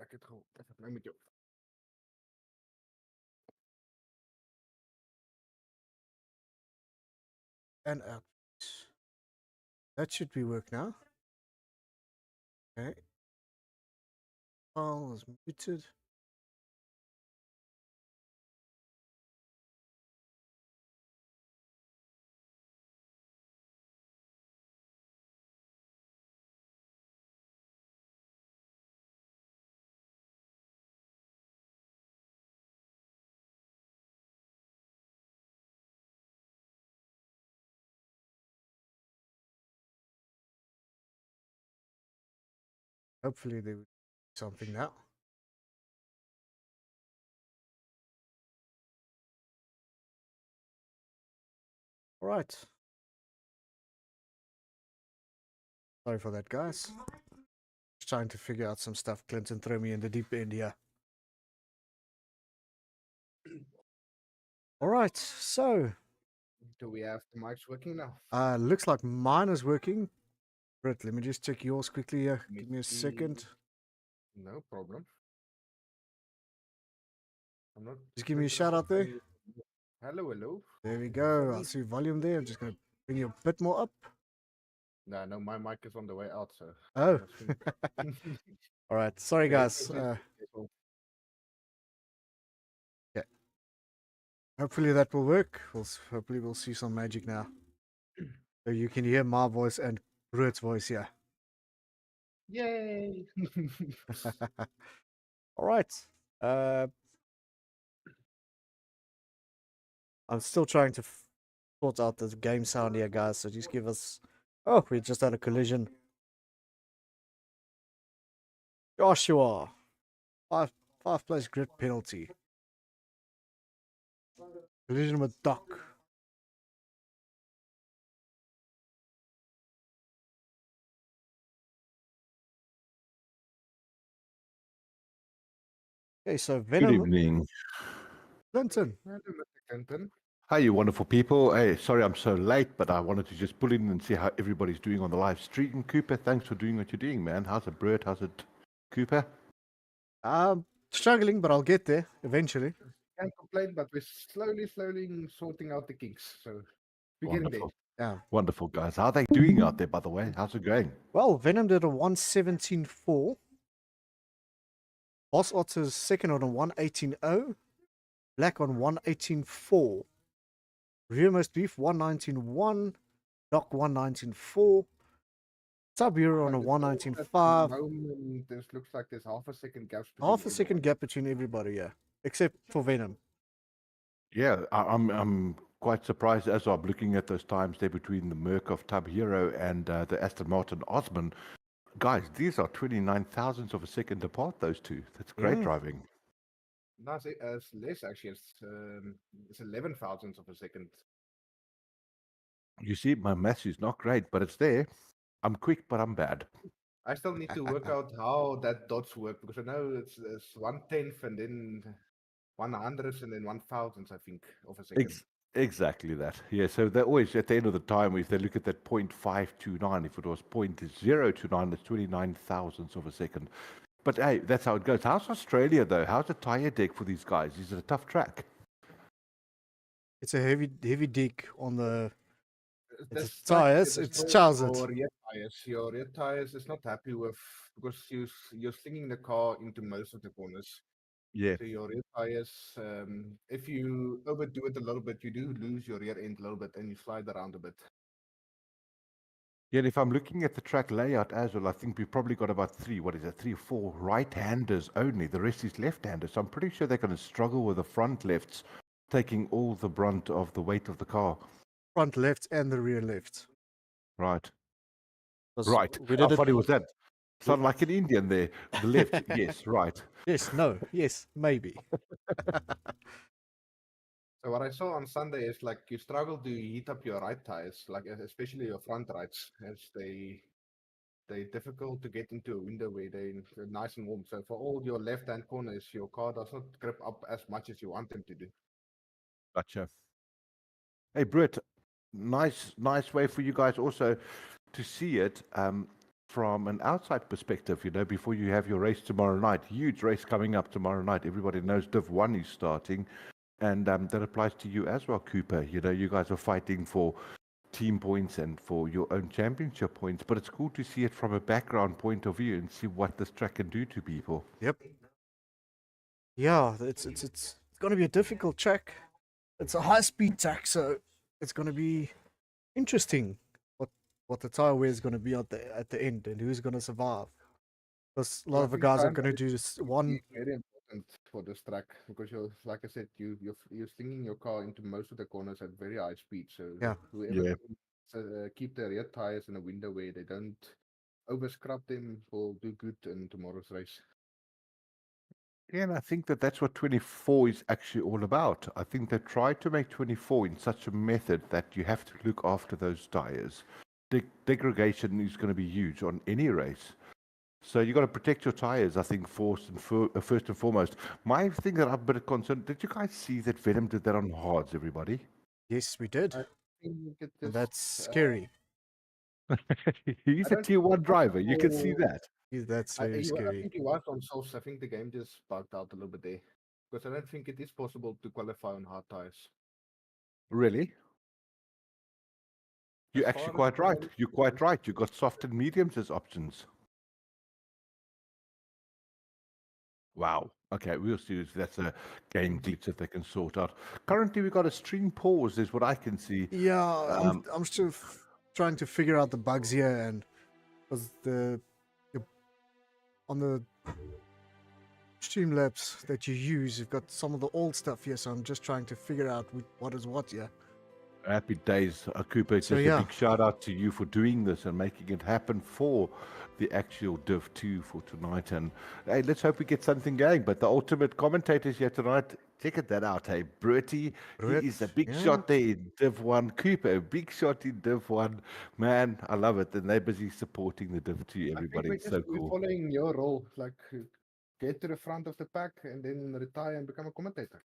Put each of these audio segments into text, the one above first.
Ek het nou met jou. And out. That should be work now. Okay. File is muted. Hopefully they will do something now. All right. Sorry for that, guys. Just trying to figure out some stuff. Clinton threw me in the deep end here. All right. So, Do we have the mics working now? looks like mine is working. Britt, let me just check yours quickly here. Let me Give me a see. second. No problem. I'm not. Just give me a shout out there. Hello, hello. There we go. I see volume there. I'm just going to bring you a bit more up. No, my mic is on the way out, so. Oh. All right. Sorry, guys. Yeah. Hopefully that will work. Hopefully we'll see some magic now. So you can hear my voice and Ruud's voice here. Yay! All right. I'm still trying to sort out the game sound here, guys. So just give us. Oh, we just had a collision. Joshua, five place grid penalty. Collision with Doc. Okay, so Venom. Good evening. Clinton. Hello, Mr. Clinton. Hi, you wonderful people. Hey, sorry I'm so late, but I wanted to just pull in and see how everybody's doing on the live stream. Cooper, thanks for doing what you're doing, man. How's it, Bert? How's it, Cooper? Struggling, but I'll get there eventually. Can't complain, but we're slowly sorting out the kinks. So we're getting there. Wonderful. Yeah. Wonderful, guys. How are they doing out there, by the way? How's it going? Well, Venom did a 117.4. Boss Otter's second on a 118.0. Black on 118.4. Rearmost Beef 119.1. Doc 119.4. Sub-Hero on a 119.5. This looks like there's half a second gap. Half a second gap between everybody, yeah. Except for Venom. Yeah, I'm quite surprised as I'm looking at those times there between the Merc of Tub Hero and the Aston Martin Osman. Guys, these are 29 thousandths of a second apart, those two. That's great driving. No, it's less actually. It's 11 thousandths of a second. You see, my maths is not great, but it's there. I'm quick, but I'm bad. I still need to work out how that dots work because I know it's 1/10 and then 100ths and then 1,000ths, I think, of a second. Exactly that. Yeah, so they're always at the end of the time, if they look at that 0.529, if it was 0.029, that's 29 thousandths of a second. But hey, that's how it goes. How's Australia though? How's the tire deck for these guys? Is it a tough track? It's a heavy dig on the This tires. track It's is Charles. for rear tires. Your rear tires is not happy with because you're slinging the car into most of the corners. Yeah. So your rear tires, if you overdo it a little bit, you do lose your rear end a little bit and you slide around a bit. Yeah, and if I'm looking at the track layout as well, I think we've probably got about 3 or 4 right-handers only. The rest is left-handers. So I'm pretty sure they're going to struggle with the front lefts, taking all the brunt of the weight of the car. Front left and the rear left. Right. Because Right. we How did funny was that? Sound like an Indian there. The left, yes, right. Yes, no, yes, maybe. So what I saw on Sunday is like you struggle to heat up your right tires, like especially your front rights, as they're difficult to get into a window where they're nice and warm. So for all your left-hand corners, your car does not grip up as much as you want them to do. Gotcha. Hey, Britt, nice way for you guys also to see it. from an outside perspective, before you have your race tomorrow night, huge race coming up tomorrow night. Everybody knows Div 1 is starting, and that applies to you as well, Cooper. You guys are fighting for team points and for your own championship points, but it's cool to see it from a background point of view and see what this track can do to people. Yep. Yeah, it's going to be a difficult track. It's a high-speed track, so it's going to be interesting what the tire wear is going to be at the end and who's going to survive. Because a lot of the guys are going to do this one. Very important for this track because like I said, you're slinging your car into most of the corners at very high speed. So Yeah. whoever can, keep their rear tires in a window where they don't over scrub them will do good in tomorrow's race. Yeah, and I think that's what 24 is actually all about. I think they tried to make 24 in such a method that you have to look after those tires. Degradation is going to be huge on any race. So you got to protect your tires, I think, first and foremost. My thing that I'm a bit concerned, did you guys see that Venom did that on hards, everybody? Yes, we did. I think it And just, that's scary. He's I a don't tier 1 think driver. You can see possible- that. That's I very scary. think he was on softs. I think the game just bugged out a little bit there because I don't think it is possible to qualify on hard tires. Really? You're As actually far as quite I right. know, You're quite right. You've got soft and mediums as options. Wow. Okay, we'll see if that's a game glitch that they can sort out. Currently, we've got a stream pause, is what I can see. Yeah, I'm still trying to figure out the bugs here, and because on the Streamlabs that you use, you've got some of the old stuff here, so I'm just trying to figure out what is what here. Happy days, Cooper. Just a yeah. big shout out to you for doing this and making it happen for the actual Div 2 for tonight. And hey, let's hope we get something going. But the ultimate commentators here tonight, check that out. Hey, Bertie, Brett, he is a big yeah. shot there in Div 1. Cooper, a big shot in Div 1. Man, I love it. And they're busy supporting the Div 2, everybody. It's so we're cool. following your role, like get to the front of the pack and then retire and become a commentator.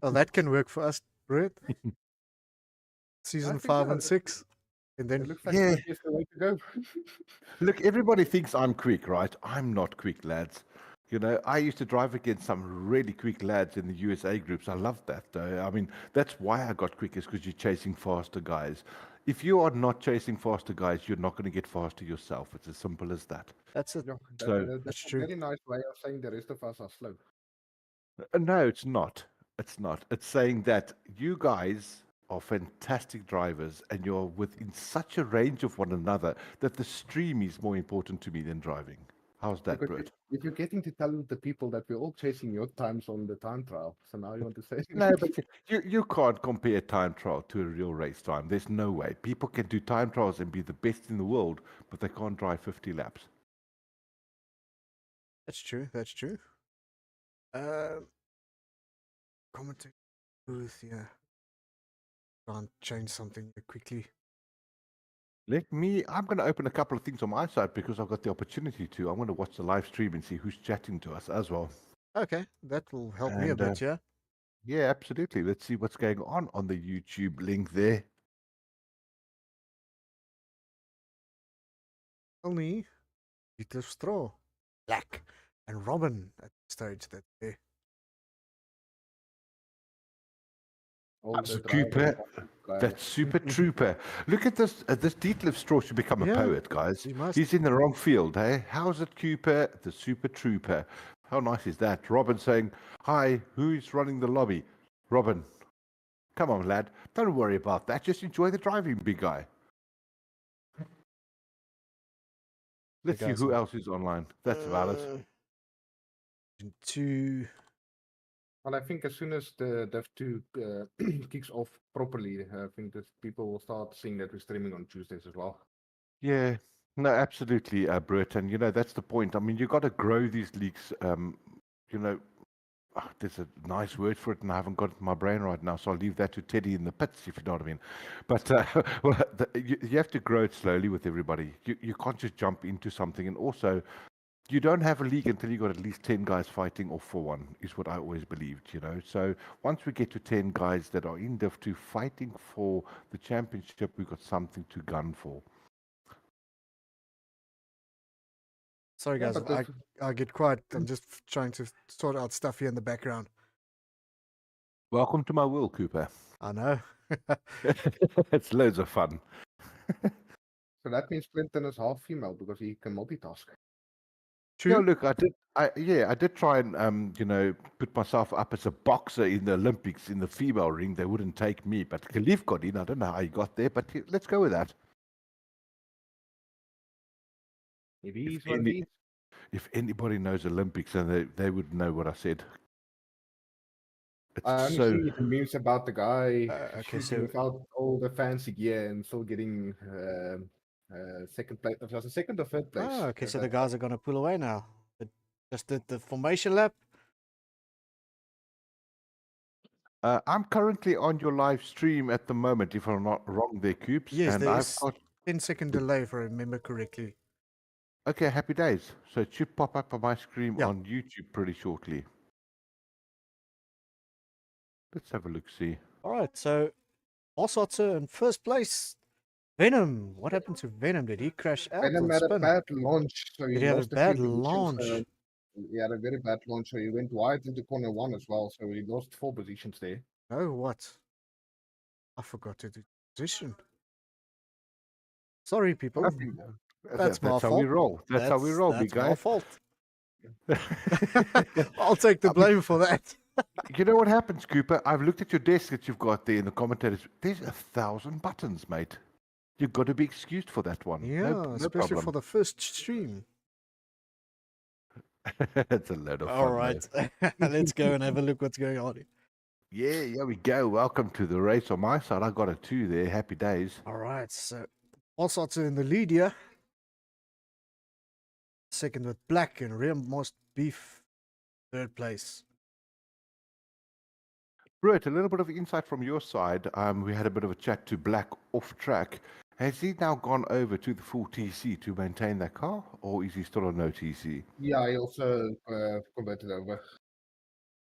Well, that can work for us, Brett. Season think 5 so. and 6. And It then looks like Yeah. that is the way to go. Look, everybody thinks I'm quick, right? I'm not quick, lads. I used to drive against some really quick lads in the USA groups. I loved that, though. I mean, that's why I got quick, is because you're chasing faster guys. If you are not chasing faster guys, you're not going to get faster yourself. It's as simple as that. that's it. Yeah, So- that's That's a true. very nice way of saying the rest of us are slow. No, it's not. It's not. It's saying that you guys are fantastic drivers and you're within such a range of one another that the stream is more important to me than driving. How's that, Because Brett? if you're getting to tell the people that we're all chasing your times on the time trial, so now you want to say No, but you can't compare time trial to a real race time. There's no way. People can do time trials and be the best in the world, but they can't drive 50 laps. That's true. That's true. Commenting booth, yeah. Try and change something quickly. I'm going to open a couple of things on my side because I've got the opportunity to. I'm going to watch the live stream and see who's chatting to us as well. Okay, that will help me a And, bit, yeah. Yeah, absolutely. Let's see what's going on the YouTube link there. Only Peter Straw, Black, and Robin at the stage that they. all That's the Cooper. drivers. That's Super Trooper. Look at this. This Detlef Straw should become a Yeah, poet, guys. he must. He's in the wrong field, eh? How's it, Cooper? The Super Trooper. How nice is that? Robin saying, hi, who's running the lobby? Robin, come on, lad. Don't worry about that. Just enjoy the driving, big guy. Let's see guys who are- else is online. That's valid. Two. Well, I think as soon as the Dev 2 kicks off properly, I think that people will start seeing that we're streaming on Tuesdays as well. Yeah, no, absolutely, Brett. And, that's the point. I mean, you've got to grow these leagues. There's a nice word for it, and I haven't got it in my brain right now, so I'll leave that to Teddy in the pits, if you know what I mean. But you have to grow it slowly with everybody. You can't just jump into something. And also, you don't have a league until you got at least 10 guys fighting off for one, is what I always believed, So once we get to 10 guys that are in Div 2 fighting for the championship, we've got something to gun for. Sorry, Yeah, guys. but this, I get quiet. I'm just trying to sort out stuff here in the background. Welcome to my world, Cooper. I know. It's loads of fun. so that means Clinton is half female because he can multitask. Yeah, True. look, I did try and put myself up as a boxer in the Olympics in the female ring. They wouldn't take me, but Khalif got in. I don't know how he got there, but let's go with that. It If is what it any, is. if anybody knows Olympics, then they would know what I said. I It's only so see the news about the guy Okay, shooting so without all the fancy gear and still getting second place. Was it second or third place? okay, so the That- guys are gonna pull away now. They just did the formation lap. I'm currently on your live stream at the moment, if I'm not wrong, there, Coops, Yes, and there I've is got 10-second delay, if I remember correctly. okay, happy days. So it should pop up on my screen Yeah. on YouTube pretty shortly. Let's have a look. See. All right, so Bossotzer in first place. Venom. What happened to Venom? Did he crash out Venom or had a spin? bad launch, so he Did he have a lost a bad few positions. launch? He had a very bad launch, so he went wide into corner one as well. So he lost 4 positions there. Oh, what? I forgot to do position. Sorry, people. Nothing. That's my That's how we fault. roll. That's how we roll, big That's my guy. fault. I'll take the blame for that. You know what happens, Cooper? I've looked at your desk that you've got there in the commentators. There's 1,000 buttons, mate. You've got to be excused for that one. Yeah, No especially for problem. the first stream. It's a load of fun. All though. right, let's go and have a look what's going on here. Yeah, here we go. Welcome to the race on my side. I got a 2 there. Happy days. All right, so Bossotzer in the lead here. Second with Black and Real Most Beef, third place. Brett, a little bit of insight from your side. We had a bit of a chat to Black off track. Has he now gone over to the full TC to maintain that car, or is he still on no TC? Yeah, he also converted over.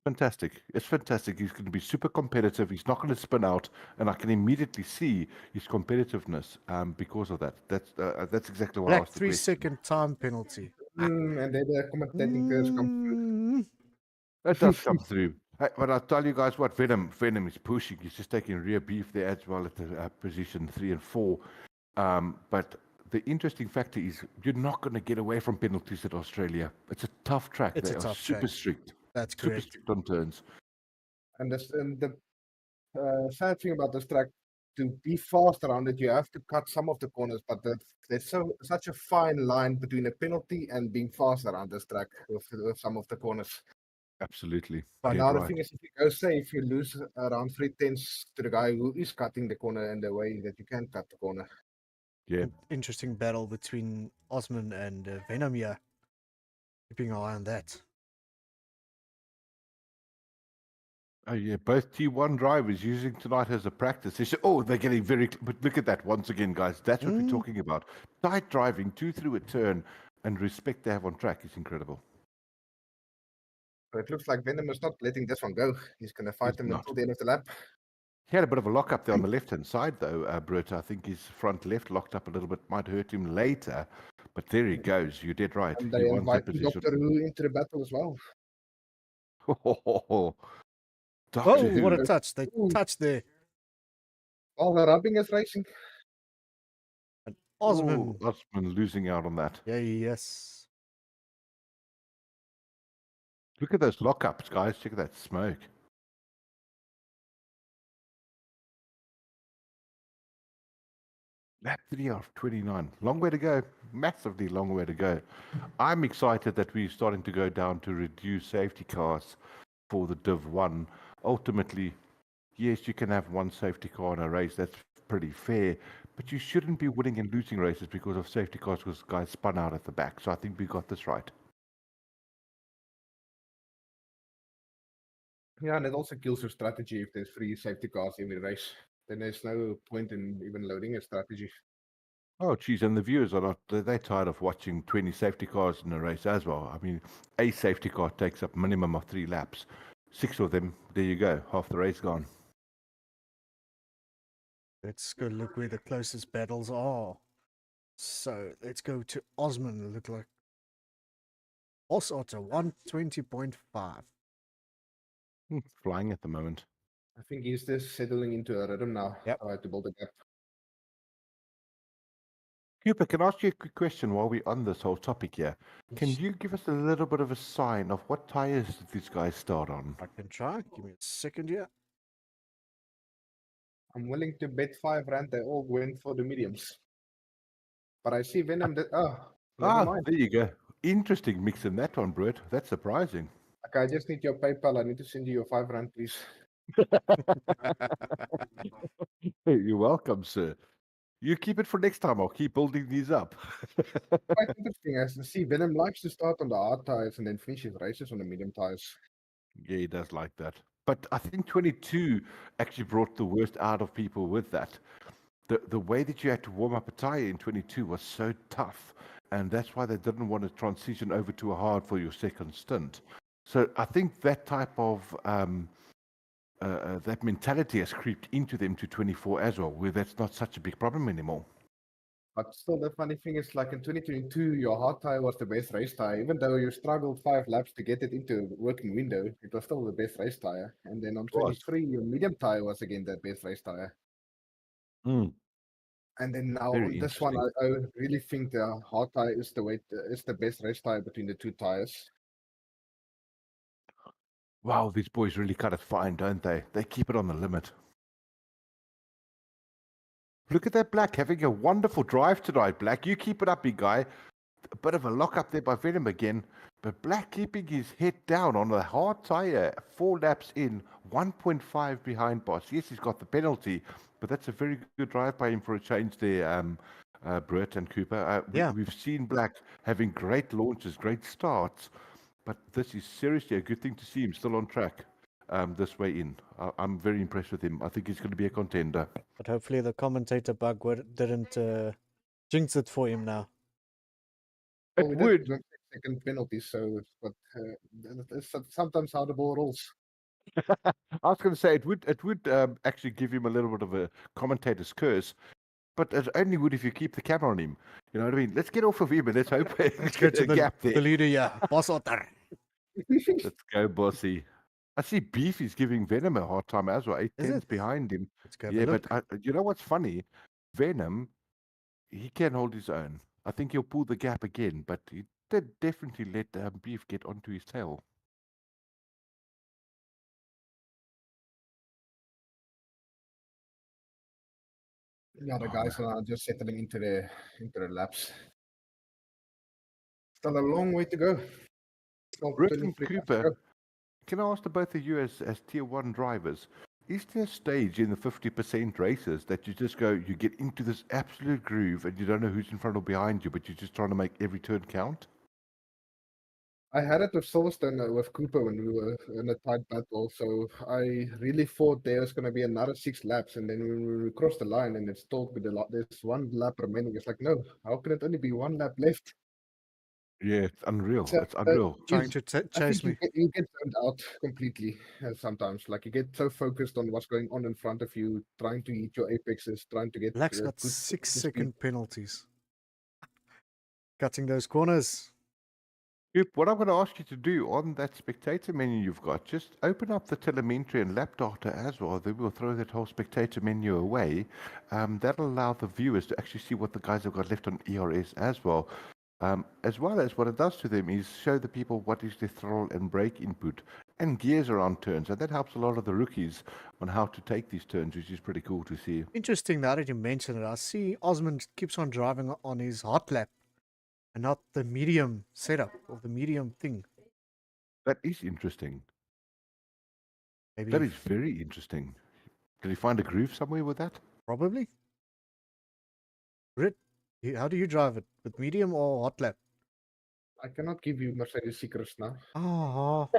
Fantastic. It's fantastic. He's going to be super competitive. He's not going to spin out, and I can immediately see his competitiveness because of that. That's exactly what I Black was 3-second time penalty. And then the commentating curves come through. Mm, It does come through. Hey, but I'll tell you guys what, Venom is pushing. He's just taking rear beef there as well at the position 3 and 4. But the interesting factor is you're not going to get away from penalties at Australia. It's a tough track. It's They a are tough super track. strict. That's Super correct. strict on turns. And the sad thing about this track, to be fast around it, you have to cut some of the corners, but there's such a fine line between a penalty and being fast around this track with some of the corners. Absolutely. But Dead now the right. thing is, if you go safe, you lose around 3/10 to the guy who is cutting the corner in the way that you can cut the corner. Yeah. Interesting battle between Osman and Venom here. Keeping an eye on that. Oh yeah, both T1 drivers using tonight as a practice. They say, oh, they're getting very. But look at that once again, guys. That's what we're talking about. Tight driving, 2 through a turn, and respect they have on track is incredible. So it looks like Venom is not letting this one go. He's going to fight He's him not. until the end of the lap. He had a bit of a lock up there on the left hand side, though, Brett. I think his front left locked up a little bit, might hurt him later. But there he goes. You did right. And He they won that invite position. Doctor Who into the battle as well. Doctor Oh, Who. what a touch. They Ooh. touched there. All the rubbing is racing. And Osman. Ooh, Osman losing out on that. Yeah, yes. Look at those lockups, guys. Check that smoke. Lap 3 of 29. Long way to go. Massively long way to go. I'm excited that we're starting to go down to reduce safety cars for the Div 1. Ultimately, yes, you can have one safety car in a race. That's pretty fair. But you shouldn't be winning and losing races because of safety cars because guys spun out at the back. So I think we got this right. Yeah, and it also kills your strategy if there's 3 safety cars every race. Then there's no point in even loading a strategy. Oh, geez, and the viewers are not, they're tired of watching 20 safety cars in a race as well. I mean, a safety car takes up minimum of 3 laps. 6 of them, there you go, half the race gone. Let's go look where the closest battles are. So let's go to Osman. Look like Boss Otter 120.5. Flying at the moment. I think he's just settling into a rhythm now. Yep. Try to build a gap. Cooper, can I ask you a quick question while we're on this whole topic here? Can you give us a little bit of a sign of what tires did these guys start on? I can try. Give me a second here. I'm willing to bet R5 they all went for the mediums. But I see Venom that never mind. There you go. Interesting mix in that one, Brett. That's surprising. Okay, I just need your PayPal. I need to send you your R5, please. Hey, you're welcome, sir. You keep it for next time. I'll keep building these up. Quite interesting. As I see, Venom likes to start on the hard tires and then finish his races on the medium tires. Yeah, he does like that. But I think 22 actually brought the worst out of people with that. The way that you had to warm up a tire in 22 was so tough, and that's why they didn't want to transition over to a hard for your second stint. So I think that type of that mentality has creeped into them to 24 as well, where that's not such a big problem anymore. But still, the funny thing is, like in 2022, your hard tire was the best race tire. Even though you struggled 5 laps to get it into a working window, it was still the best race tire. And then on 23, your medium tire was again the best race tire. Mm. And then now Very on this one, I really think the hard tire is the best race tire between the two tires. Wow, these boys really cut it fine, don't they? They keep it on the limit. Look at that Black having a wonderful drive tonight, Black. You keep it up, big guy. A bit of a lock up there by Venom again. But Black keeping his head down on a hard tyre, 4 laps in, 1.5 behind Boss. Yes, he's got the penalty, but that's a very good drive by him for a change there, Brett and Cooper. Yeah. We've seen Black having great launches, great starts, but this is seriously a good thing to see him still on track this way in. I'm very impressed with him. I think he's going to be a contender. But hopefully the commentator bug didn't jinx it for him now. It We would. did second penalty, so but it's sometimes how the ball rolls. I was going to say it would actually give him a little bit of a commentator's curse, but it only would if you keep the camera on him. You know what I mean? Let's get off of him and let's hope Let's go to a gap there. the leader, yeah. Boss Otter. Let's go, Bossy. I see Beef is giving Venom a hard time as well. 8 Is tenths it? behind him. Let's go have a Yeah, look. but you know what's funny? Venom, he can hold his own. I think he'll pull the gap again, but he did definitely let Beef get onto his tail. Yeah, the guys are just settling into the laps. Still a long way to go. Still Brett and 23 laps to Cooper, go. can I ask the both of you as tier 1 drivers, is there a stage in the 50% races that you just go, you get into this absolute groove and you don't know who's in front or behind you, but you're just trying to make every turn count? I had it with Silverstone with Cooper when we were in a tight battle, so I really thought there was going to be another 6 laps, and then when we crossed the line and it's told me there's 1 lap remaining, it's like, no, how can it only be 1 lap left? Yeah, it's unreal. So, It's unreal. Trying to I chase think me. you get turned out completely sometimes. Like you get so focused on what's going on in front of you, trying to hit your apexes, trying to get Black's got good 6-second penalties. Cutting those corners. Coop, what I'm going to ask you to do on that spectator menu you've got, just open up the telemetry and lap data as well. Then we'll throw that whole spectator menu away. That'll allow the viewers to actually see what the guys have got left on ERS as well. As well as what it does to them is show the people what is their throttle and brake input and gears around turns. And that helps a lot of the rookies on how to take these turns, which is pretty cool to see. Interesting now that you mentioned it. I see Osmond keeps on driving on his hot lap and not the medium setup or the medium thing. That is interesting. Maybe That is very interesting. Did he find a groove somewhere with that? probably. Brit, how do you drive it? With medium or hot lap? I cannot give you Mercedes secrets now. Oh,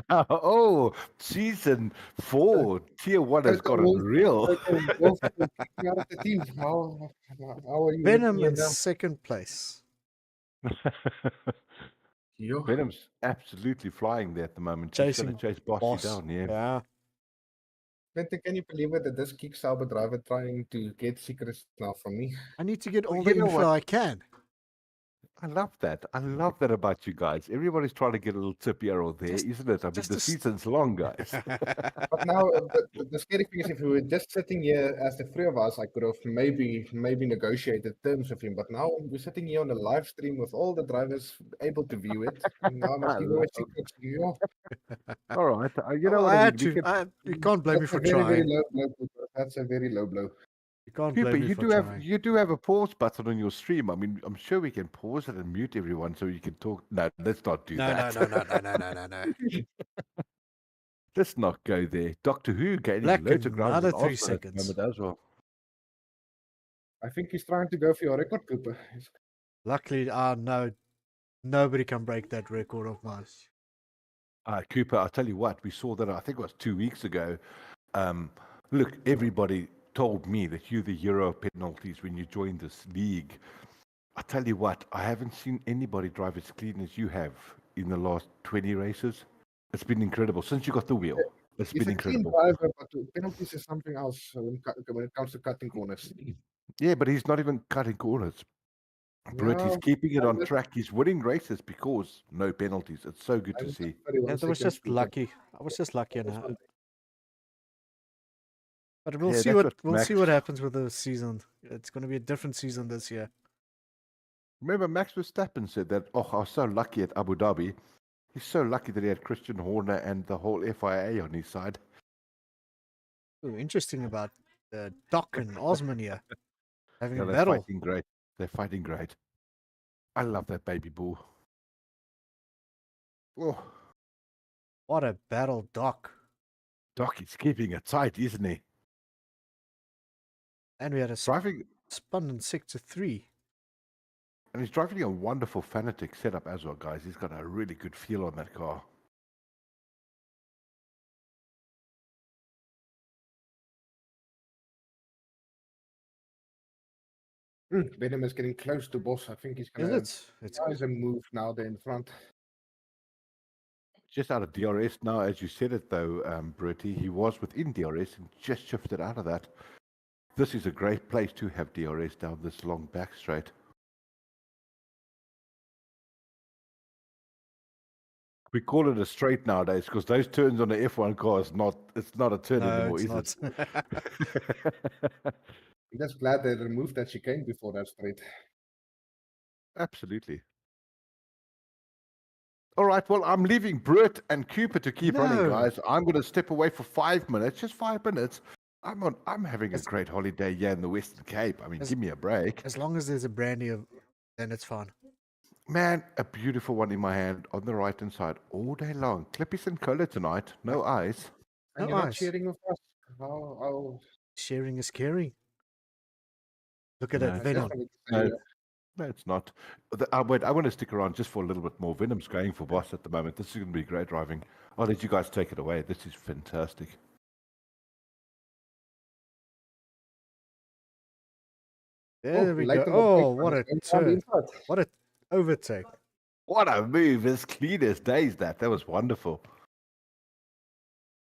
Oh, season 4, tier 1 has got it real. Wolf kicking out of the team. How are you? Venom looking in at now? second place. Yo. Venom's absolutely flying there at the moment. He's Chasing going to chase Bossy Boss. down, yeah. Yeah. Quentin, can you believe it that this Kick Sauber driver trying to get secrets now from me? I need to get all you the know info what? I can. I love that. I love that about you guys. Everybody's trying to get a little tip here or there, Just- isn't it? I mean, just the a s- season's long, guys. But now the scary thing is, if we were just sitting here as the three of us, I could have maybe negotiated terms with him. But now we're sitting here on a live stream with all the drivers able to view it. And now I must I give away love secrets. Yeah, All right. You know Well, what I I had mean? We to. can, You can't blame me that's a for very trying. low blow. Cooper. That's a very low blow. You can't Cooper, blame me you for do trying. have you do have a pause button on your stream. I mean, I'm sure we can pause it and mute everyone so you can talk. No, let's not do No, that. no. Let's not go there. Doctor Who gaining Black, loads of ground another with 3 Arsenal at the seconds. moment as well. I think he's trying to go for your record, Cooper. Luckily, no, nobody can break that record of mine. Cooper, I'll tell you what, we saw that, I think it was 2 weeks ago. Look, everybody told me that you're the Euro penalties when you joined this league. I tell you what, I haven't seen anybody drive as clean as you have in the last 20 races. It's been incredible since you got the wheel. It's He's been a clean incredible. driver, but penalties is something else when it comes to cutting corners. Yeah, but he's not even cutting corners. Brett, he's Yeah, keeping it I on just- track. He's winning races because no penalties. It's so good I'm to just see. 31 Yeah, that was seconds, just Cooper. lucky. I was just lucky, This and one- but we'll Yeah, see that's what what Max- happens with the season. It's going to be a different season this year. Remember, Max Verstappen said that, oh, I was so lucky at Abu Dhabi. He's so lucky that he had Christian Horner and the whole FIA on his side. Ooh, interesting about Doc and Osman here having Yeah, a they're battle. fighting great. They're fighting great. I love that baby bull. Oh, What a battle, Doc! Doc is keeping it tight, isn't he? And we had a Driving, spun in 6-3. and he's driving a wonderful Fanatic setup as well, guys. He's got a really good feel on that car. Venom is getting close to boss. I think he's Is gonna it? It's try a move now there in front. Just out of DRS now, as you said it though, Bertie, he was within DRS and just shifted out of that. This is a great place to have DRS down this long back straight. We call it a straight nowadays because those turns on the F1 car it's not a turn no, anymore, it's is not. it? I'm just glad they removed that chicane before that straight. Absolutely. All right, well, I'm leaving Brett and Cooper to keep running, No. guys. I'm going to step away for 5 minutes, just 5 minutes. I'm having a great holiday here in the Western Cape. I mean, As- give me a break. As long as there's a brandy, then it's fine. Man, a beautiful one in my hand on the right-hand side all day long. Clippies and cola tonight, no ice. And No you're not ice. cheering with us. Oh, Sharing is caring. Look at No, that I it's just Venom. wanted to No. say, No, it's not. Wait, I want to stick around just for a little bit more. Venom's going for boss at the moment. This is going to be great driving. I'll let you guys take it away. This is fantastic. There we late go. on the Oh, break, what a it's going down the turn. inside. What a overtake. What a move. As clean as days, that was wonderful.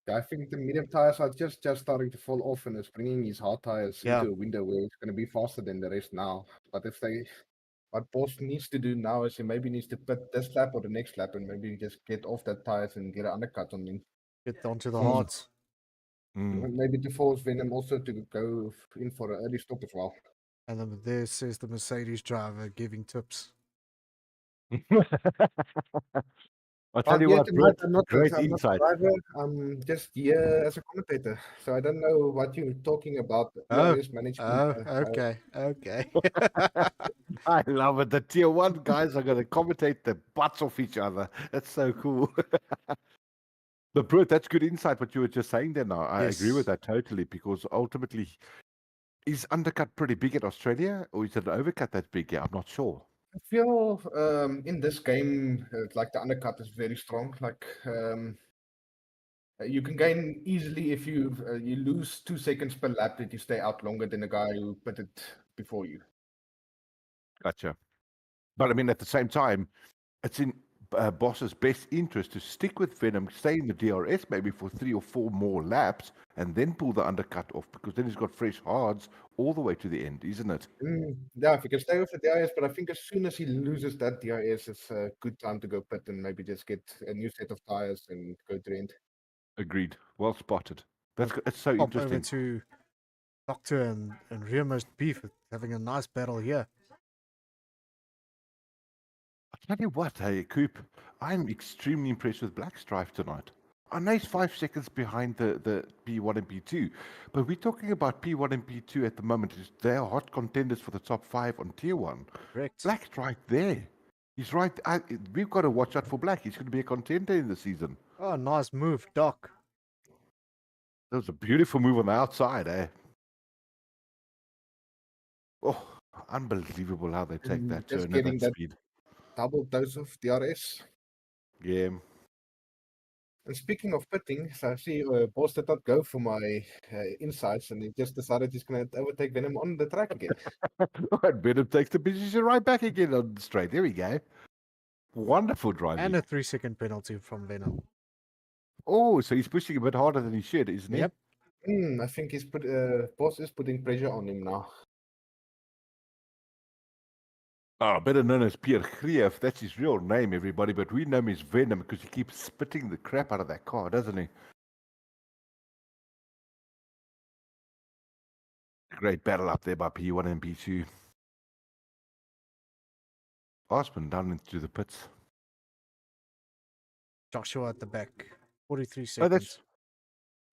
I think the medium tires are just starting to fall off, and it's bringing his hard tires Yeah. into a window where it's going to be faster than the rest now. But what Boss needs to do now is he maybe needs to put this lap or the next lap, and maybe just get off that tires and get an undercut on him. Get onto the Hmm. hards. Mm. Maybe to force Venom also to go in for an early stop as well. And then there says the Mercedes driver giving tips. I'll tell you Here what, tonight, Brett, I'm not, great I'm not a insight. driver. I'm just here as a commentator, so I don't know what you're talking about. Oh, DRS management. Oh, okay. I love it. The tier 1 guys are going to commentate the butts off each other. That's so cool. But Brett, that's good insight what you were just saying there now. I agree with Yes. that totally because ultimately, is undercut pretty big at Australia or is it an overcut that's big? Yeah, I'm not sure. I feel in this game, like the undercut is very strong. Like you can gain easily if you lose 2 seconds per lap that you stay out longer than the guy who put it before you. Gotcha. But I mean, at the same time, it's in Boss's best interest to stick with Venom, stay in the DRS maybe for 3 or 4 more laps, and then pull the undercut off, because then he's got fresh hards all the way to the end, isn't it? Yeah, if he can stay with the DRS, but I think as soon as he loses that DRS, it's a good time to go pit and maybe just get a new set of tires and go to the end. Agreed. Well spotted. It's so Pop over interesting. to Doctor and Rearmost Beef having a nice battle here. I tell you what, hey, Coop, I'm extremely impressed with Blackstripe tonight. I know he's 5 seconds behind the P1 and P2, but we're talking about P1 and P2 at the moment. They are hot contenders for the top 5 on Tier 1. Correct. Black's right there. He's right. We've got to watch out for Black. He's going to be a contender in the season. Oh, nice move, Doc. That was a beautiful move on the outside, eh? Oh, unbelievable how they take that Just turn at getting that that- speed. Double dose of DRS. Yeah. And speaking of pitting, so I see Boss did not go for my insights, and he just decided he's going to overtake Venom on the track again. And Venom takes the position right back again on the straight. There we go. Wonderful driving. And a 3-second penalty from Venom. Oh, so he's pushing a bit harder than he should, isn't he? Yep. I think Boss is putting pressure on him now. Oh, better known as Pierre Grief. That's his real name, everybody. But we know him as Venom because he keeps spitting the crap out of that car, doesn't he? Great battle up there by P1 and P2. Osman down into the pits. Joshua at the back. 43 Oh, seconds. that's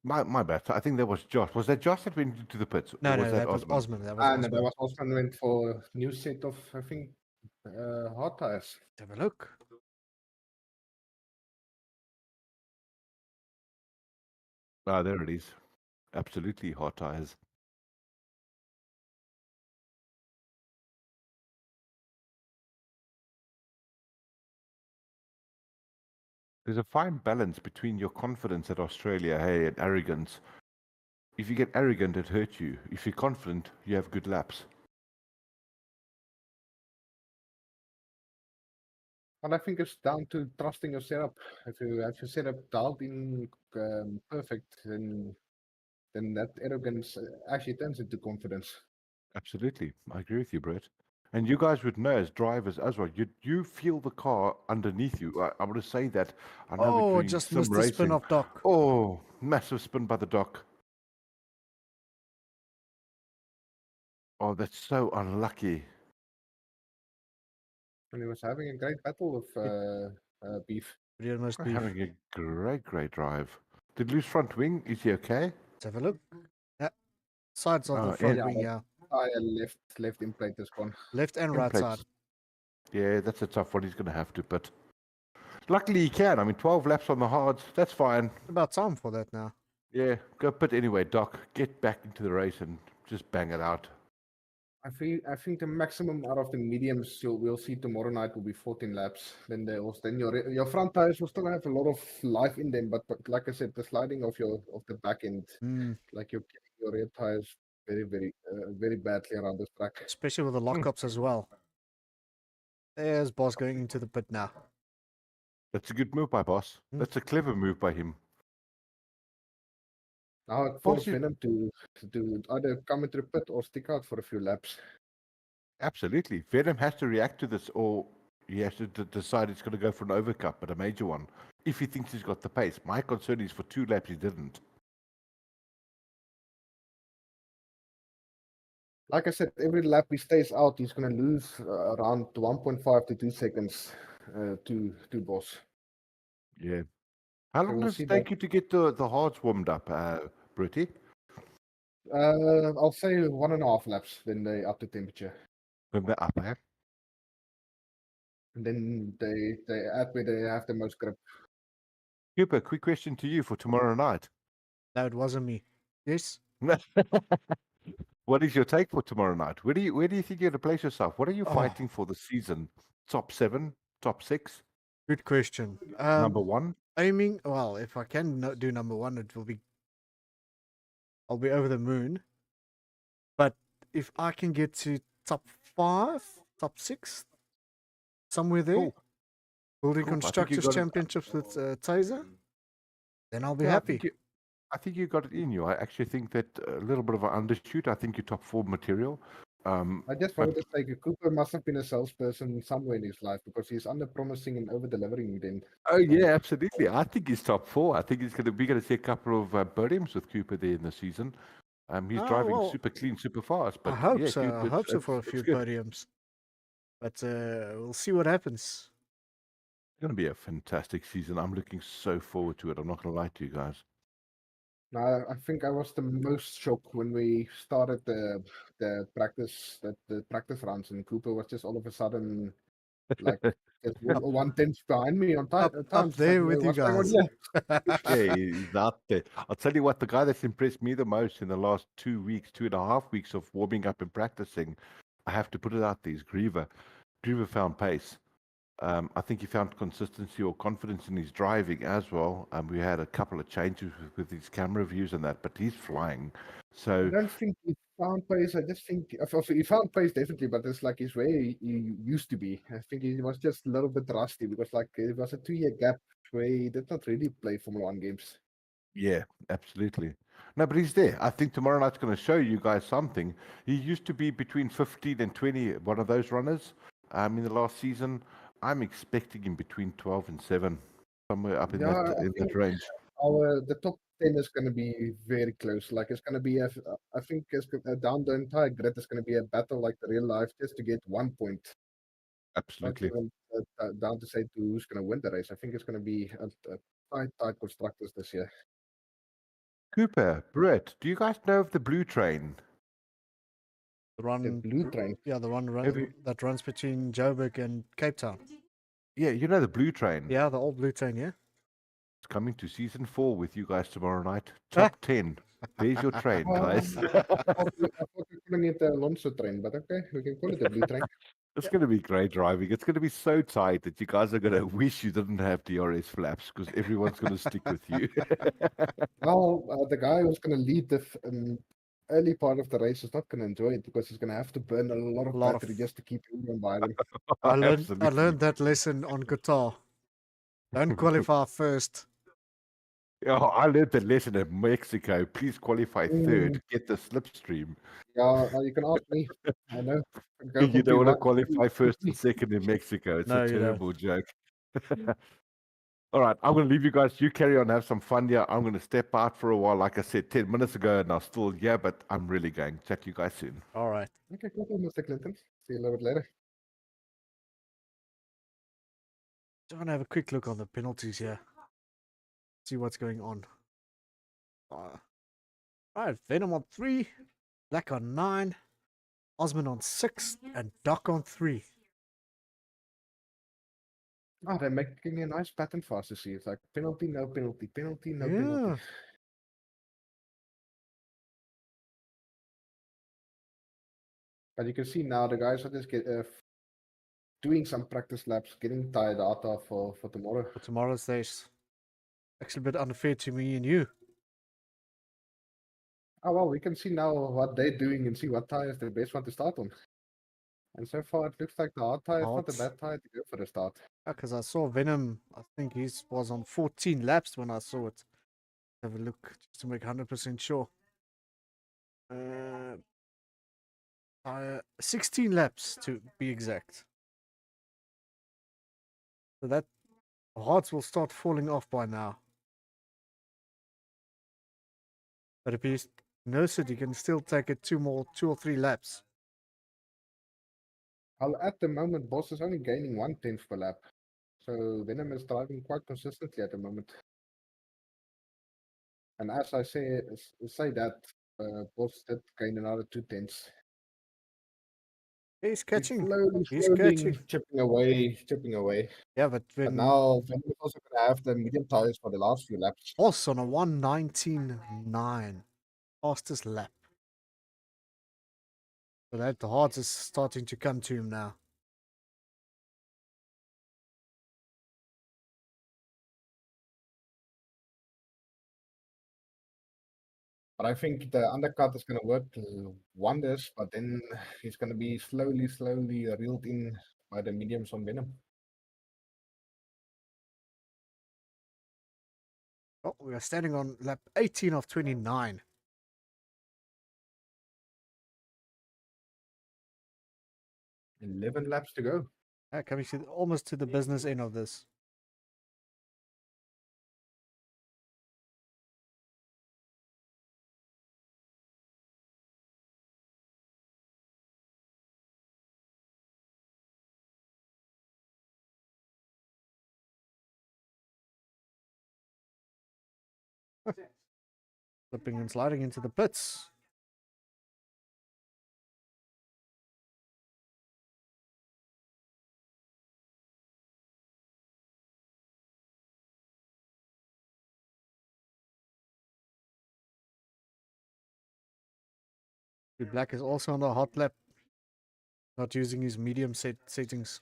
my bad. I think that was Josh. Was that Josh that went into the pits? No, or no, was that was Osman? Osman. That was And Osman. that was Osman went for a new set of, I think, hard tires. Have a look. Ah, there it is. Absolutely hot tires. There's a fine balance between your confidence at Australia, hey, and arrogance. If you get arrogant, it hurts you. If you're confident, you have good laps. And I think it's down to trusting your setup. If you have your setup dialed in perfect, then that arrogance actually turns into confidence. Absolutely. I agree with you, Brett. And you guys would know as drivers as well. You feel the car underneath you. I want to say that. I know we're Oh, doing just sim missed the spin racing. off Doc. Oh, massive spin by the dock. Oh, that's so unlucky. And he was having a great battle with Beef. Rearmost Beef. Having a great drive. Did lose front wing? Is he okay? Let's have a look. Yeah. Sides of Oh, the front yeah, wing, that- yeah. Tire left in plate is gone. Left and right Templates. side. Yeah, that's a tough one. He's going to have to, but luckily he can. I mean, 12 laps on the hards. That's fine. About time for that now. Yeah, go pit anyway, Doc. Get back into the race and just bang it out. I think the maximum out of the mediums we'll see tomorrow night will be 14 laps. Then your front tires will still have a lot of life in them, but like I said, the sliding of the back end, like you're killing your rear tires very badly around this track. Especially with the lockups as well. There's Boss going into the pit now. That's a good move by Boss. Hmm. That's a clever move by him. Now it forced Venom to either come into the pit or stick out for a few laps. Absolutely. Venom has to react to this, or he has to decide he's going to go for an overcut, but a major one, if he thinks he's got the pace. My concern is for 2 laps he didn't. Like I said, every lap he stays out, he's going to lose around 1.5 to 2 seconds to Boss. Yeah. How long we'll does see it take that. you to get the hards warmed up, Britty? I'll say 1.5 laps, then they up the temperature. When they're up, eh? And then they add where they have the most grip. Cooper, quick question to you for tomorrow night. No, it wasn't me. Yes? What is your take for tomorrow night? Where do you think you're going to place yourself? What are you Oh. fighting for this season? Top 7? Top 6? Good question. Number 1? Aiming, well, if I can do number 1, I'll be over the moon. But if I can get to top 5, top 6, somewhere there, Cool. Building Cool. I think you Constructors got it. Championships with Taser, then I'll be Yeah, happy. I think you got it in you. I actually think that a little bit of an undershoot. I think you're top 4 material. I just But- wanted to say Cooper must have been a salesperson somewhere in his life because he's under promising and over delivering then. Oh yeah, absolutely. I think he's top 4. I think we're going to see a couple of podiums with Cooper there in the season. He's Oh, driving well, super clean, super fast. But I hope yeah, so. Cooper, I hope so for a it's few good. podiums. But we'll see what happens. It's going to be a fantastic season. I'm looking so forward to it. I'm not going to lie to you guys. Now, I think I was the most shocked when we started the practice the practice runs, and Cooper was just all of a sudden like just 1/10 behind me on time. Up there with you What's going on guys. here? Yeah, he's out there. I'll tell you what, the guy that's impressed me the most in the last 2 weeks, 2.5 weeks of warming up and practicing, I have to put it out there, is Griever. Griever found pace. I think he found consistency or confidence in his driving as well. We had a couple of changes with his camera views and that, but he's flying. I So don't think he found pace. I just think he found pace definitely, but it's like he's where he used to be. I think he was just a little bit rusty because like it was a 2-year gap where he did not really play Formula One games. yeah, absolutely. No, but he's there. I think tomorrow night's going to show you guys something. He used to be between 15 and 20, one of those runners in the last season. I'm expecting him between 12 and 7, somewhere up in Yeah, that I in think that range. the top 10 is going to be very close. Like it's going to be I think down the entire grid is going to be a battle like the real life just to get 1 point. Not Absolutely. even down to say to who's going to win the race. I think it's going to be a tight constructors this year. Cooper, Brett, do you guys know of the Blue Train? The run, blue train. Yeah, the one Have you- that runs between Joburg and Cape Town. Yeah, you know the Blue Train. Yeah, the old blue train. Yeah. It's coming to season 4 with you guys tomorrow night. Top 10. There's your train, guys. I thought we were calling it the Alonso train, but okay, we can call it the blue train. It's going to be great driving. It's going to be so tight that you guys are going to wish you didn't have DRS flaps because everyone's going to stick with you. Well, the guy who's going to lead the early part of the race is not going to enjoy it because he's going to have to burn a lot of battery just to keep everyone by him. I Absolutely. learned that lesson on guitar. Don't qualify first. Yeah, I learned that lesson in Mexico. Please qualify third. Get the slipstream. Yeah, you can ask me. I know. Go You from don't want to P1 qualify first and second in Mexico. It's No, a you don't. terrible joke. All right, I'm going to leave you guys. You carry on, have some fun here. I'm going to step out for a while. Like I said, 10 minutes ago, and I'm still here, but I'm really going. Chat to you guys soon. All right. Okay, cool, Mr. Clinton. See you a little bit later. Just want to have a quick look on the penalties here. See what's going on. Alright, Venom on 3, Black on 9, Osman on 6, and Doc on 3. Oh, they're making a nice pattern for us to see. It's like penalty, no penalty, penalty, no Yeah. penalty. But you can see now the guys are just doing some practice laps, getting tired out for tomorrow. For tomorrow's race. Actually a bit unfair to me and you. Oh well, we can see now what they're doing and see what tire is the best one to start on. And so far, it looks like the hard tire is not a Hard. bad tire to go for the start. Because I saw Venom, I think he was on 14 laps when I saw it. Have a look just to make 100% sure. 16 laps to be exact. So that hearts will start falling off by now. But if he knows it, he can still take it 2 or 3 laps. Well, at the moment, Boss is only gaining 1/10 per lap. So Venom is driving quite consistently at the moment. And as I say that, Boss did gain another 2/10. He's catching. He's He's catching. chipping away. Yeah, but But when now Venom is also going to have the medium tires for the last few laps. Boss on a 1:19.9, fastest lap. So that the heart is starting to come to him now. But I think the undercut is going to work wonders, but then he's going to be slowly reeled in by the mediums on Venom. Oh, we are standing on lap 18 of 29. And 11 laps to go. Coming to almost to the business end of this. Slipping and sliding into the pits. The Black is also on the hot lap, not using his medium settings.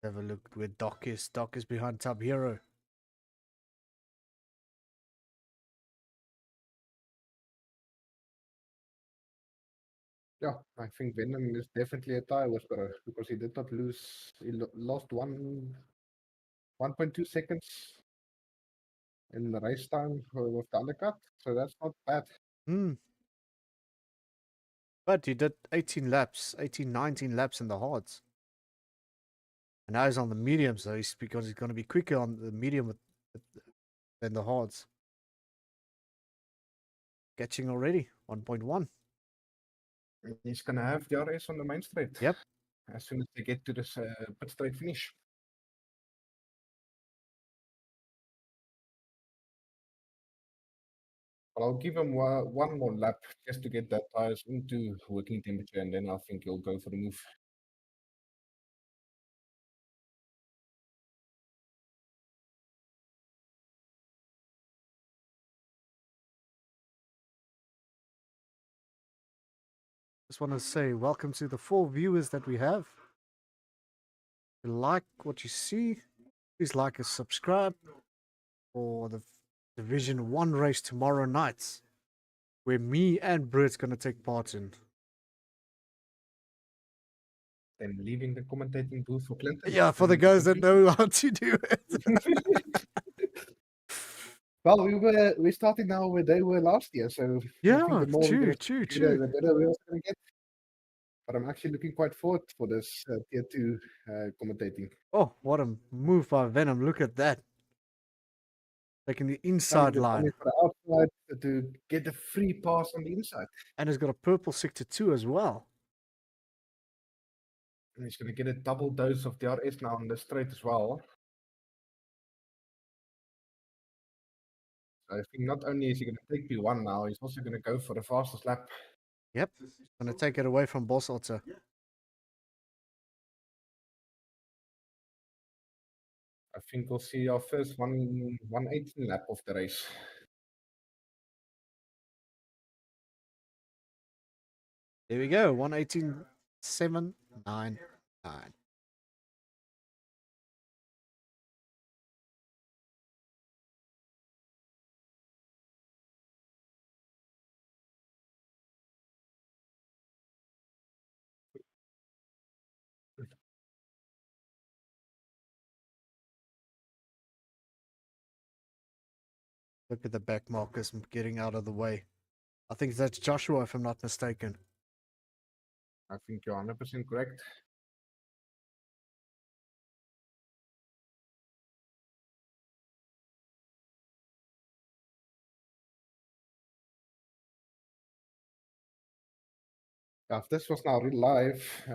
Have a look where Doc is. Doc is behind Tub Hero. Yeah, I think Venom is definitely a tire whisperer because he did not lose. He lost 1.2 seconds in the race time with the undercut, so that's not bad. But he did 18 laps, 18, 19 laps in the hards. And now he's on the mediums, though, because he's going to be quicker on the medium than the hards. Catching already, 1.1. He's gonna have the RS on the main straight. Yep. As soon as they get to this pit straight finish. But I'll give him one more lap just to get that tires into working temperature, and then I think he'll go for the move. Just want to say welcome to the 4 viewers that we have. If you like what you see, please like and subscribe for the Division 1 race tomorrow night, where me and Britt's going to take part in. Then leaving the commentating booth for Clinton. Yeah, for the guys that know how to do it. Well, we're starting now where they were last year, so Yeah, I think the more we true, get, true, the true. better we're also gonna get. But I'm actually looking quite forward for this tier 2 commentating. Oh, what a move by Venom. Look at that. Taking the inside Coming line. for the outside to get a free pass on the inside. And he's got a purple sector 2 as well. And he's going to get a double dose of DRS now on the straight as well. So I think not only is he going to take P1 now, he's also going to go for the fastest lap. Yep. Going to take it away from Boss Otter. I think we'll see our first 118 lap of the race. There we go. 118.799. Look at the back markers getting out of the way. I think that's Joshua, if I'm not mistaken. I think you're 100% correct. Yeah, if this was now real life,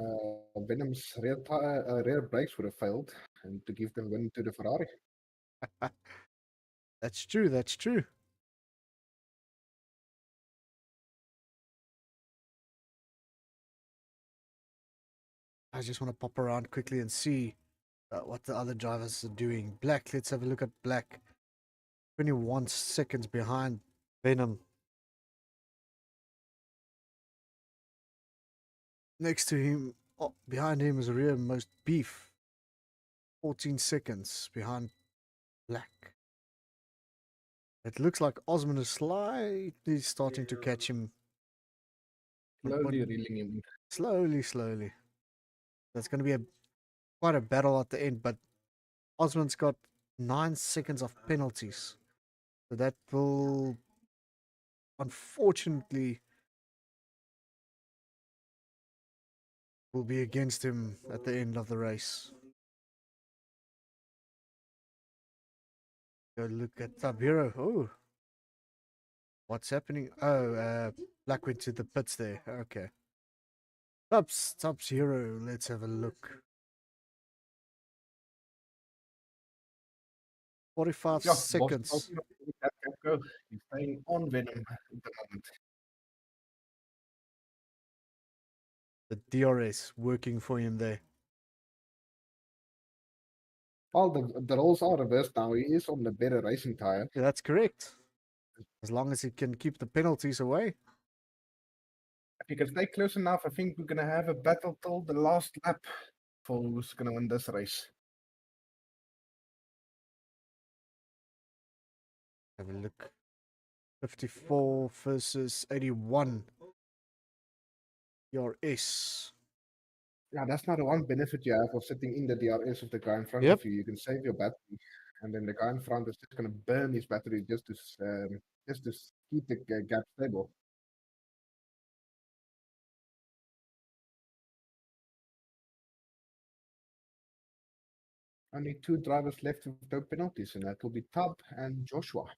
Venom's rear brakes would have failed, and to give the win to the Ferrari. That's true, that's true. I just want to pop around quickly and see what the other drivers are doing. Black, let's have a look at Black. 21 seconds behind Venom. Next to him, behind him is rearmost Beef. 14 seconds behind Black. It looks like Osman is slightly starting to catch him Slowly reeling him in. Slowly, slowly. That's going to be quite a battle at the end, but Osman's got 9 seconds of penalties. So that will, unfortunately, will be against him at the end of the race. Go look at Tab Hero. Oh, what's happening? Oh, Black went to the pits there. Okay. Tubbs Hero. Let's have a look. 45 Yeah, seconds. Boss that go. He's staying on Venom at the moment. The DRS working for him there. Well, the roles are reversed now. He is on the better racing tire. Yeah, that's correct. As long as he can keep the penalties away. If he can stay close enough, I think we're gonna have a battle till the last lap for who's gonna win this race. Have a look. 54 versus 81. DRS. Yeah, that's not the one benefit you have of sitting in the DRS of the guy in front Yep. of you. You can save your battery, and then the guy in front is just gonna burn his battery just to keep the gap stable. Only 2 drivers left with no penalties, and that will be Tab and Joshua.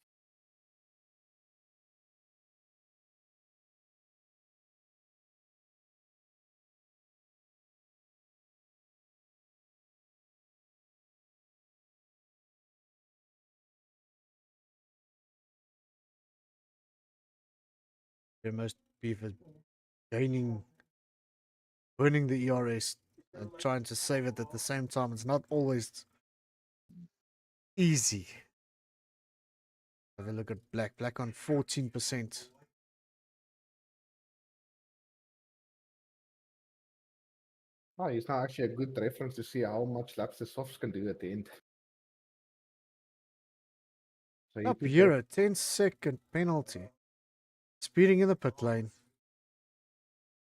They must be gaining, burning the ERS and trying to save it at the same time. It's not always easy. Have a look at Black. Black on 14%. Oh, it's not actually a good reference to see how much laps the softs can do at the end. So he Up put here, that- a 10-second penalty. Speeding in the pit lane.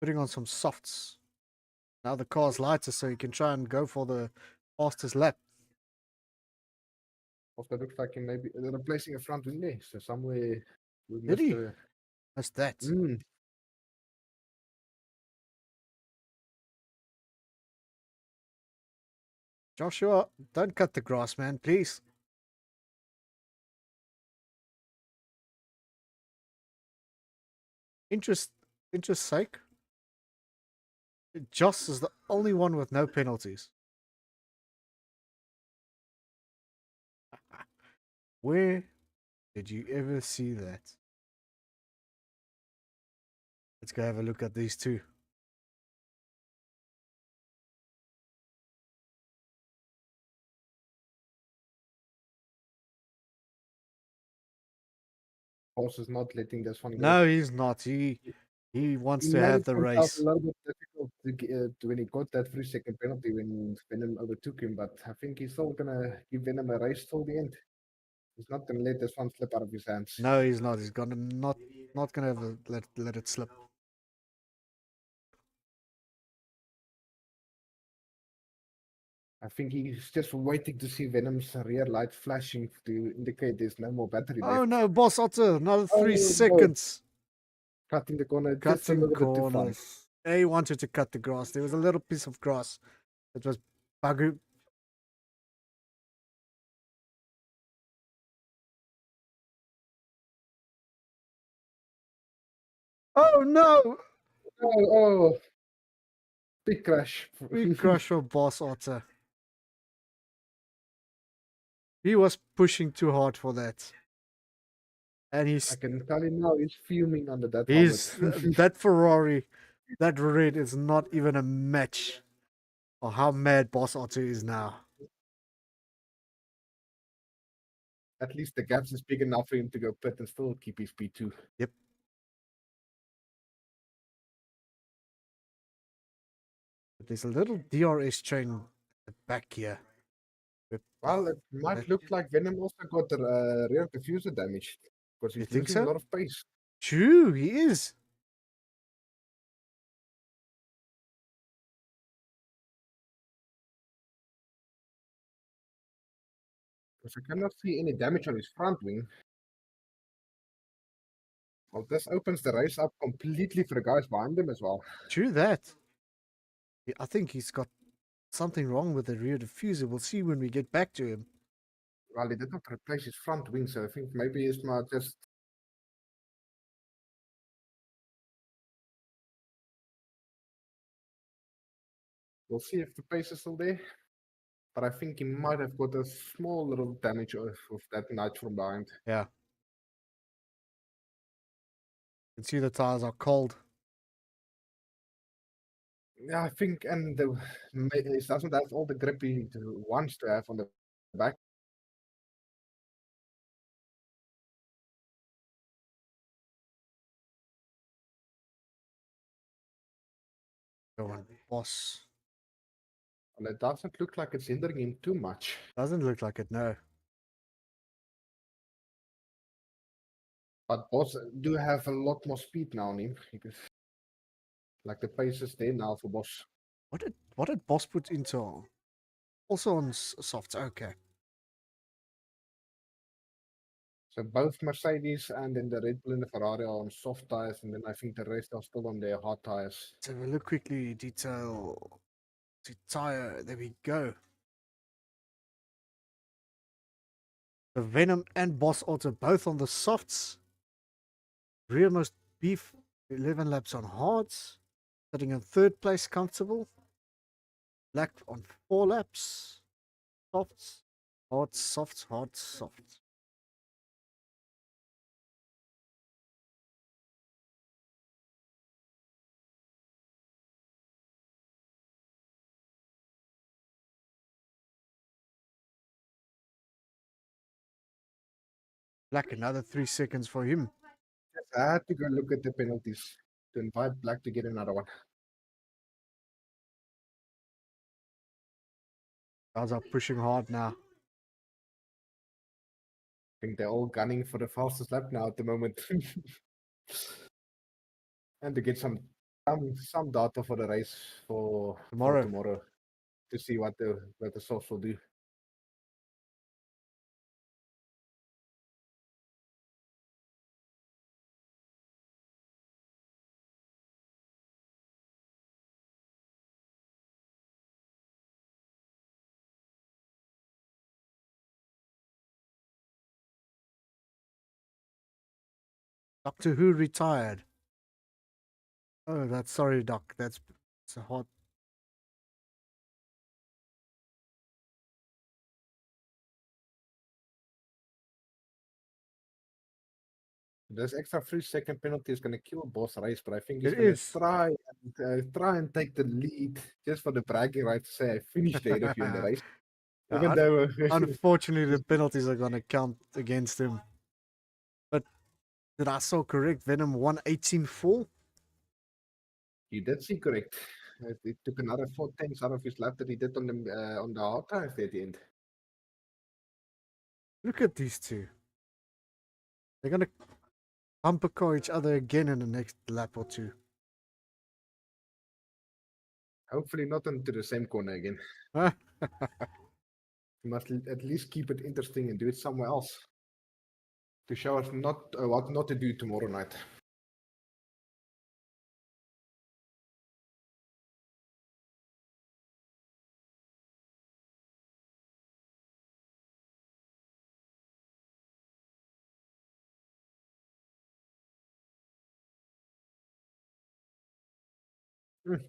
Putting on some softs. Now the car's lighter, so you can try and go for the fastest lap. Also looks like he maybe replacing a front wing there. So somewhere we Did missed he? the- That's that. Joshua, don't cut the grass, man, please. Interest sake, Joss is the only one with no penalties. Where did you ever see that? Let's go have a look at these two. Boss is not letting this one go. No, he's not. He wants to have the himself race. A little bit difficult when he got that 3-second penalty when Venom overtook him, but I think he's still gonna give Venom a race till the end. He's not gonna let this one slip out of his hands. No, he's not. He's gonna not gonna ever let it slip. I think he's just waiting to see Venom's rear light flashing to indicate there's no more battery Oh left. no, Boss Otter, another Oh, 3 no. seconds. Cutting the corner, just a Cutting little bit too far. corners. He wanted to cut the grass. There was a little piece of grass that was bagu. Oh no! Oh, big crash. Big crush for Boss Otter. He was pushing too hard for that. And I can tell you now, he's fuming under that helmet. that Ferrari, that red is not even a match for how mad Boss Otter is now. At least the gaps is big enough for him to go pit and still keep his P2. Yep. But there's a little DRS chain at the back here. Well, it might look like Venom also got the rear diffuser damaged because You he's think losing so? a lot of pace. True, he is. Because I cannot see any damage on his front wing. Well, this opens the race up completely for the guys behind him as well. True that. I think he's got something wrong with the rear diffuser. We'll see when we get back to him. Well, he did not replace his front wing, so I think maybe it's not just. We'll see if the pace is still there. But I think he might have got a small little damage of that knight from behind. Yeah. You can see the tires are cold. Yeah, I think, and it doesn't have all the grip he wants to have on the back. Go on, boss. And it doesn't look like it's hindering him too much. Doesn't look like it, no. But Boss do have a lot more speed now on him. Because, like the pace is there now for Boss. What did boss put into? Also on softs. Okay. So both Mercedes and then the Red Bull and the Ferrari are on soft tires, and then I think the rest are still on their hard tires. So we look quickly. Detail to tire. There we go. The Venom and Boss Auto both on the softs. Rearmost Beef 11 laps on hards. Sitting in third place comfortable. Black on 4 laps. Softs. Hard, soft, hard, soft. Black, another 3 seconds for him. Yes, I had to go look at the penalties to invite Black to get another one. Guys are pushing hard now. I think they're all gunning for the fastest lap now at the moment. And to get some data for the race for tomorrow to see what the source will do. Doctor Who retired. Oh, that's sorry, Doc. That's a hot. This extra 3-second penalty is going to kill Boss race, but I think he's It going is. to try and take the lead just for the bragging right to say I finished ahead of you in the race. Even though Unfortunately, the penalties are going to count against him. But did I saw correct? Venom 118.4. you did see correct. It took another 4 tenths out of his lap that he did on the hard tires at the end. Look at these two. They're going to bumper car each other again in the next lap or two. Hopefully not into the same corner again. Huh? You must at least keep it interesting and do it somewhere else to show us what not to do tomorrow night.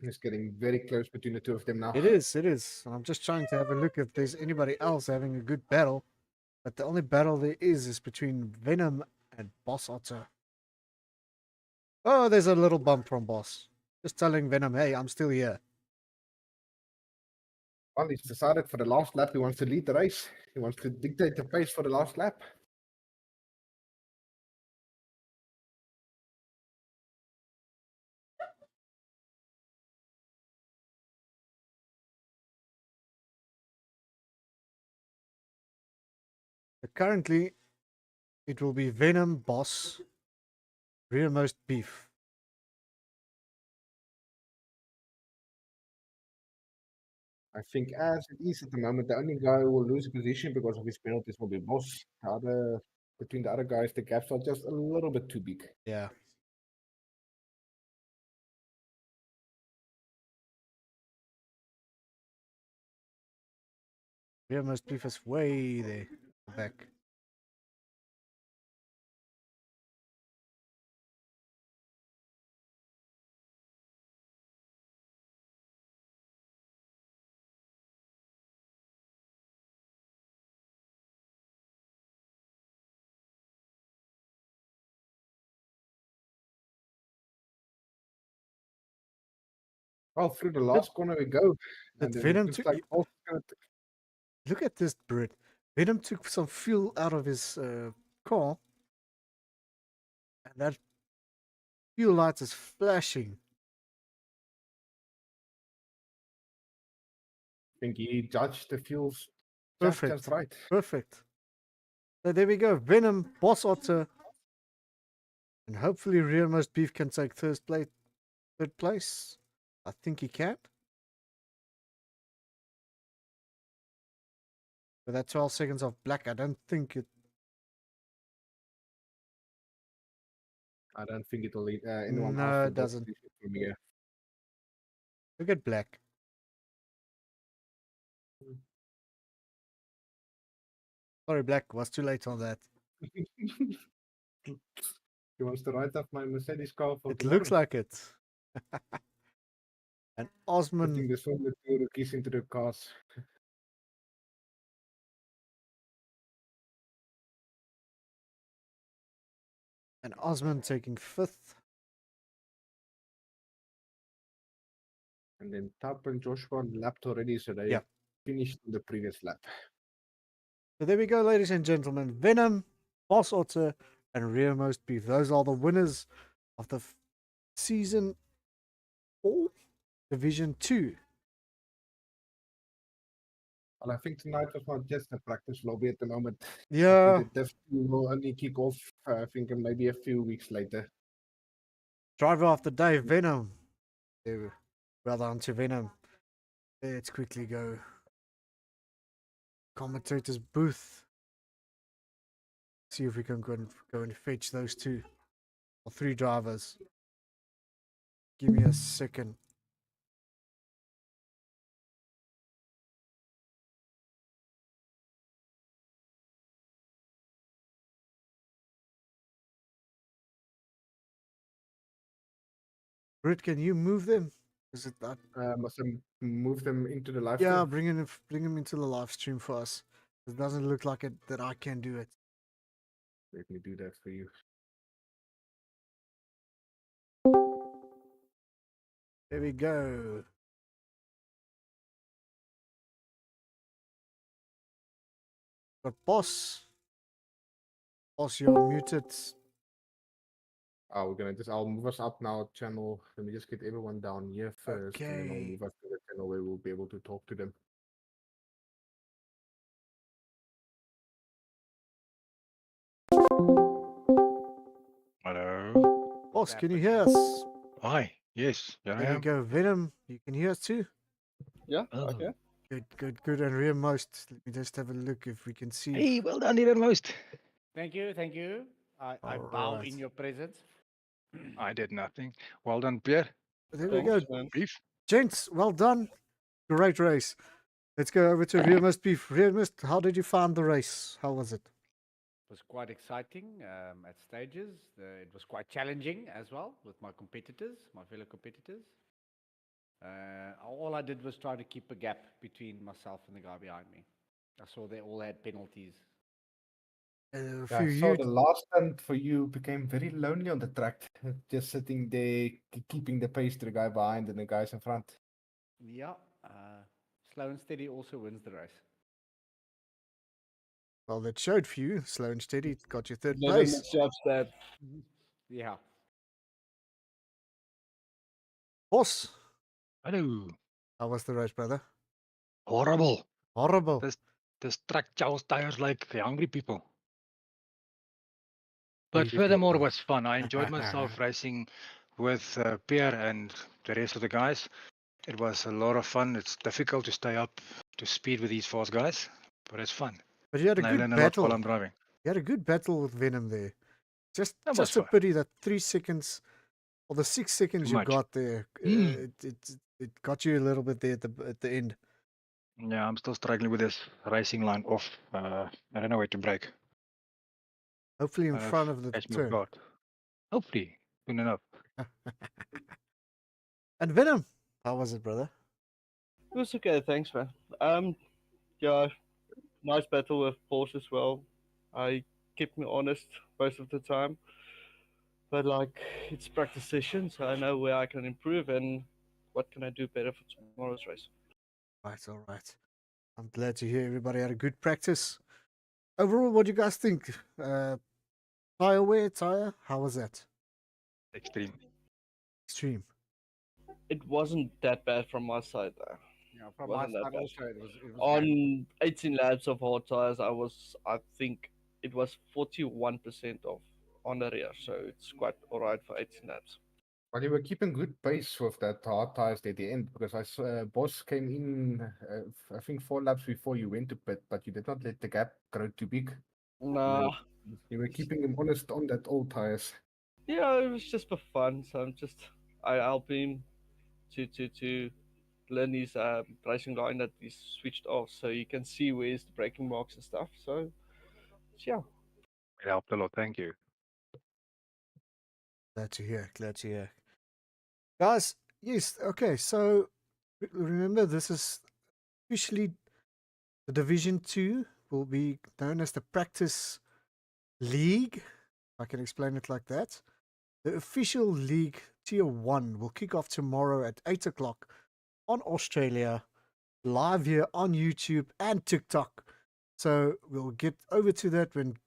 It's getting very close between the two of them now. It is, it is. I'm just trying to have a look if there's anybody else having a good battle. But the only battle there is between Venom and Boss Otto. Oh, there's a little bump from Boss. Just telling Venom, hey, I'm still here. Well, he's decided for the last lap he wants to lead the race. He wants to dictate the pace for the last lap. But currently, it will be Venom, Boss, Rearmost Beef. I think as it is at the moment, the only guy who will lose a position because of his penalties will be Boss. Between the other guys, the gaps are just a little bit too big. Yeah. Real Most Beef is way there back. Well, through the last corner we go. Did And then Venom it looks took- like Boss is gonna Look at this, Brit. Venom took some fuel out of his car, and that fuel light is flashing. think he judged the fuels Perfect. just right. Perfect. So there we go. Venom, Boss Otter, and hopefully Real Most Beef can take third place. I think he can. With that 12 seconds of black, I don't think it. I don't think it'll lead anyone No, else to it doesn't. from here. Look at black. Sorry, black. Was too late on that. He wants to write off my Mercedes car for It looks tomorrow. like it. And Putting Osman. the Formula 2 rookies into the cars. And Osman taking fifth. And then Tap and Joshua lapped already, so they Yep. finished on the previous lap. So there we go, ladies and gentlemen. Venom, Boss Otter, and Real Most Beef. Those are the winners of the season 4, Division 2. Well, I think tonight was not just a practice lobby at the moment. Yeah. The Div 2 will only kick off, I think, maybe a few weeks later. Driver of the day, Venom. Well done to Venom. Let's quickly go. Commentator's booth. See if we can go and fetch those 2 or 3 drivers. Give me a second. Brit, can you move them? Is it that? Must I move them into the live Yeah, stream? bring them into the live stream for us. It doesn't look like it that I can do it. Let me do that for you. There we go. But boss, you're muted. We're gonna I'll move us up now, channel. Let me just get everyone down here first, and then I'll Okay. move us to the channel where we'll be able to talk to them. Hello. Boss, can you hear us? Hi. Yes. Here I There we am. go. Venom, you can hear us too? Yeah, Oh. okay. Good. And Real Most, let me just have a look if we can see. Hey, well done, Dear Most. Thank you, thank you. I bow Alright. in your presence. I did nothing. Well done, Pierre. There we go. Thanks, man. Beef. Gents, well done. Great race. Let's go over to Real Most Beef. Real Most, how did you find the race? How was it? It was quite exciting at stages. It was quite challenging as well with my competitors, my fellow competitors. All I did was try to keep a gap between myself and the guy behind me. I saw they all had penalties. A Yeah, few I saw you the last time for you became very lonely on the track, just sitting there, keeping the pace to the guy behind and the guys in front. Yeah, slow and steady also wins the race. well, that showed for you. Slow and steady got you third Let him place. accept that. Yeah. Boss, Hello. how was the race, brother? Horrible. Horrible. This track chows tires like hungry people. Hey, But furthermore, it people. was fun. I enjoyed myself racing with Pierre and the rest of the guys. It was a lot of fun. It's difficult to stay up to speed with these fast guys, but it's fun. But you had a And I good learn a lot while battle. I'm driving. You had a good battle with Venom there. That was Just a fun. pity that 3 seconds or the 6 seconds you much. got there, it got you a little bit there at the end. Yeah, I'm still struggling with this racing line off. I don't know where to brake. Hopefully in I front of the catch my turn. guard. Hopefully, soon enough. And Venom, how was it, brother? It was okay, thanks, man. Yeah, nice battle with Porsche as well. I kept me honest most of the time, but like it's practice session, so I know where I can improve and what can I do better for tomorrow's race. Right, all right. I'm glad to hear everybody had a good practice. Overall, what do you guys think? Tire wear, tire, how was that? Extreme. Extreme. It wasn't that bad from my side though. Yeah, from my Wasn't that side bad. also, it was On 18 laps of hard tires, I think it was 41% of on the rear, so it's quite alright for 18 laps. But you were keeping good pace with that hard tires at the end because I saw Boss came in, I think 4 laps before you went to pit, but you did not let the gap grow too big. Nah, You were keeping him honest on that old tires. yeah, it was just for fun. So I help him to learn his racing line that he's switched off, so you can see where's the braking marks and stuff. So yeah, It helped a lot. Thank you. Glad to hear, glad to hear. Guys, yes, okay, so remember this is officially the Division 2 will be known as the Practice League, if I can explain it like that. The official league Tier 1 will kick off tomorrow at 8 o'clock on Australia, live here on YouTube and TikTok. So we'll get over to that when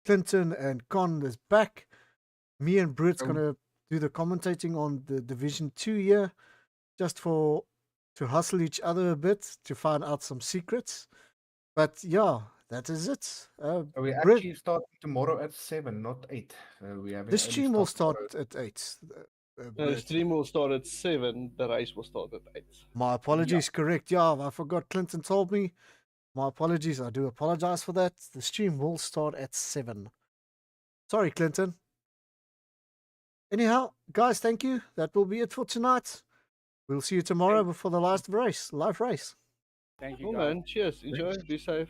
Clinton and Con is back. Me and Britt's Um, gonna do the commentating on the Division 2 here, just to hustle each other a bit to find out some secrets. But yeah, that is it. We Britt, actually start tomorrow at 7, not 8. We have the stream will start tomorrow. at 8. the Britt. stream will start at 7. The race will start at 8. My apologies, correct. Yeah, I forgot Clinton told me. My apologies. I do apologize for that. The stream will start at 7. Sorry, Clinton. Anyhow, guys, thank you. That will be it for tonight. We'll see you tomorrow before the last race, live race. Thank you, Cool, guys. man. Cheers. Enjoy. Be safe.